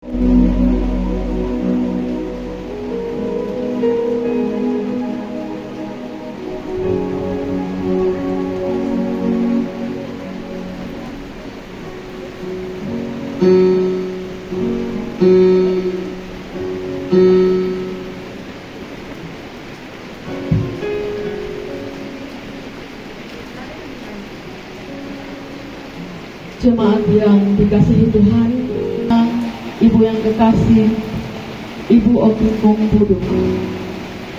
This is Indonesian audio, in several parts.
Jemaat yang dikasihi Tuhan, Ibu yang kekasih, Ibu Okingkong Pudu,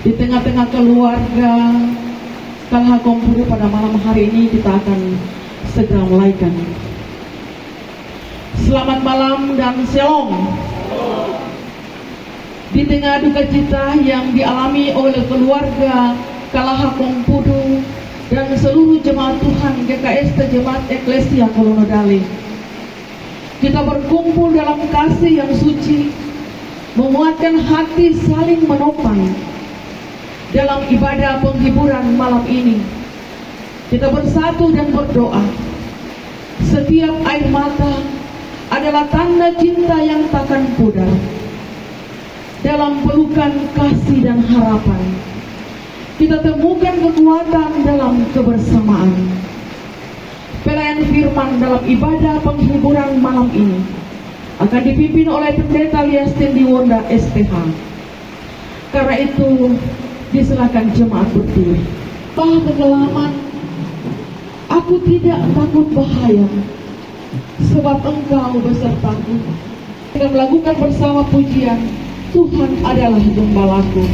di tengah-tengah keluarga Kalahakong Pudu pada malam hari ini kita akan segera mulaikan. Selamat malam dan shalom. Di tengah duka cita yang dialami oleh keluarga Kalahakong Pudu dan seluruh jemaat Tuhan GKS Jemaat Eklesia Kolonodale, kita berkumpul dalam kasih yang suci, menguatkan hati saling menopang dalam ibadah penghiburan malam ini. Kita bersatu dan berdoa. Setiap air mata adalah tanda cinta yang takkan pudar. Dalam pelukan kasih dan harapan, kita temukan kekuatan dalam kebersamaan. Pelayan firman dalam ibadah penghiburan malam ini akan dipimpin oleh Pendeta Liastin Diwonda SPH. Karena itu, diserahkan jemaat berdiri. Kekelaman, aku tidak takut bahaya, sebab Engkau besertaku. Kita melakukan bersama pujian, Tuhan adalah gembalaku.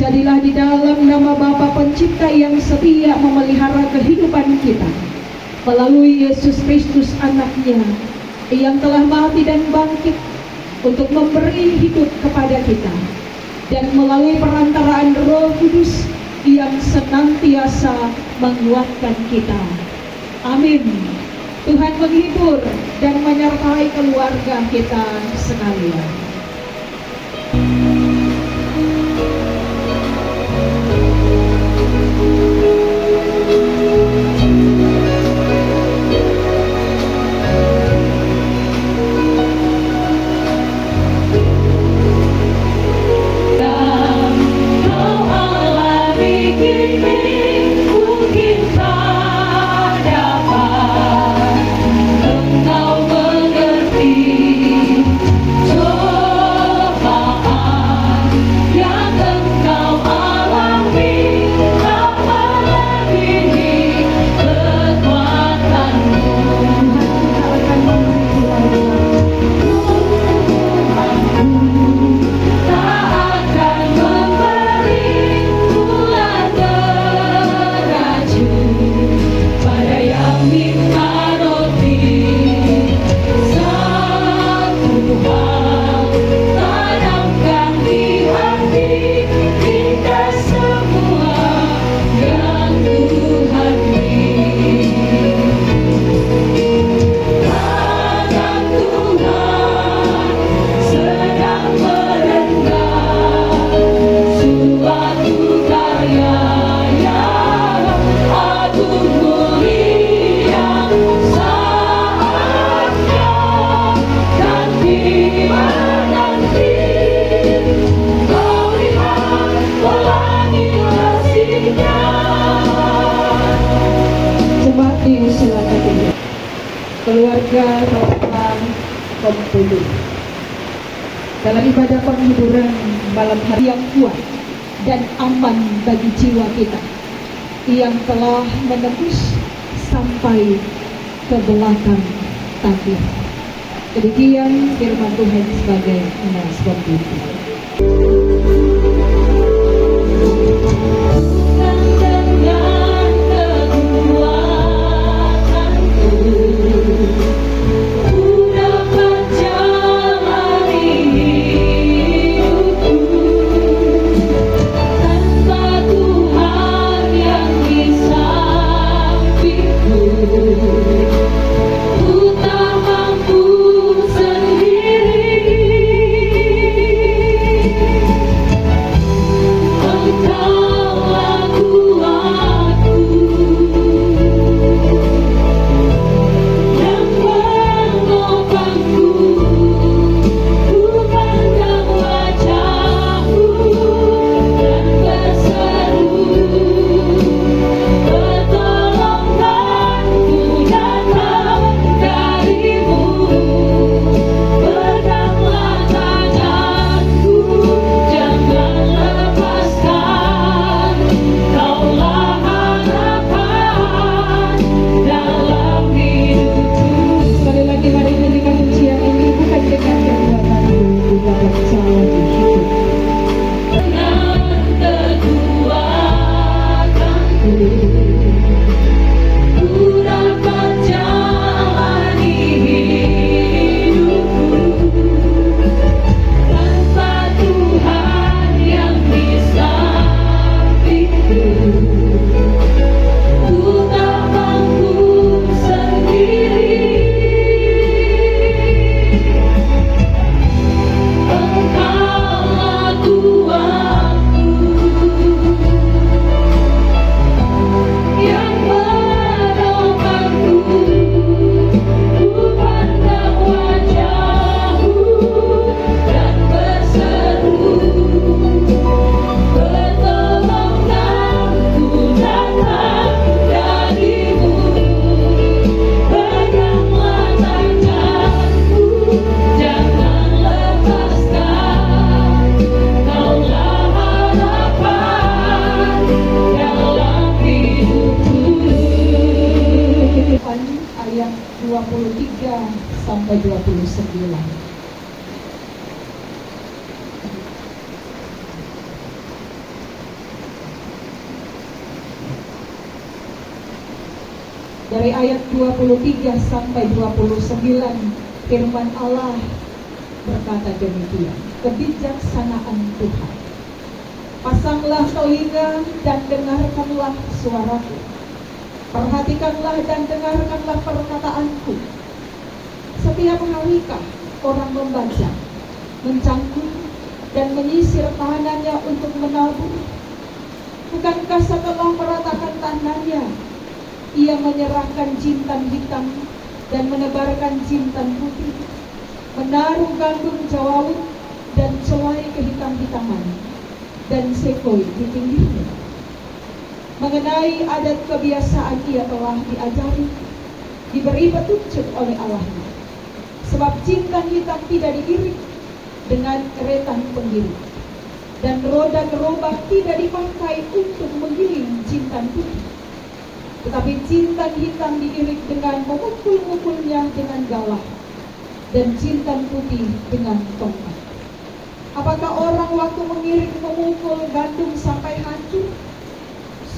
Jadilah di dalam nama Bapa Pencipta yang setia memelihara kehidupan kita melalui Yesus Kristus anaknya yang telah mati dan bangkit untuk memberi hidup kepada kita, dan melalui perantaraan Roh Kudus yang senantiasa menguatkan kita. Amin. Tuhan menghibur dan menyertai keluarga kita sekalian. keluarga Roland Kompulu. Dalam ibadah penghiburan malam hari yang kuat dan aman bagi jiwa kita, yang telah menembus sampai ke belakang takdir. Demikian firman Tuhan sebagai sebab itu. Ayat 23 sampai 29. Dari ayat 23 sampai 29, firman Allah berkata demikian, kebijaksanaan Tuhan. Pasanglah telinga dan dengarkanlah suaraku. Perhatikanlah dan dengarkanlah perkataanku. Setiap harikah orang membaca, mencangkul dan menyisir tangannya untuk menabur? Bukankah setelah meratakan tanahnya, ia menyerahkan jintan hitam dan menebarkan jintan putih, menaruh gandum jawawut dan selai kehitam-hitaman dan sekoi di pinggirnya? Mengenai adat kebiasaan ia telah diajari, diberi petunjuk oleh Allahnya. Sebab jintan hitam tidak diirik dengan keretan penggiring, dan roda gerobak tidak dipakai untuk menggiring jintan putih. Tetapi jintan hitam diirik dengan memukul-mukulnya dengan galah, dan jintan putih dengan tongkat. Apakah orang waktu mengiring memukul gandum sampai hancur?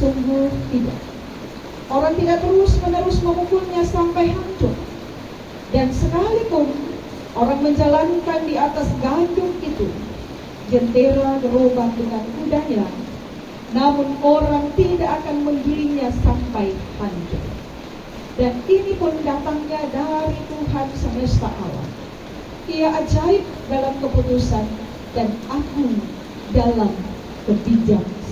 Sungguh tidak. Orang tidak terus-menerus memukulnya sampai hancur. Dan sekalipun orang menjalankan di atas gandum itu jentera gerobak dengan kudanya, namun orang tidak akan menggiringnya sampai hancur. Dan ini pun datangnya dari Tuhan semesta alam. Ia ajaib dalam keputusan dan agung dalam kebijaksanaan.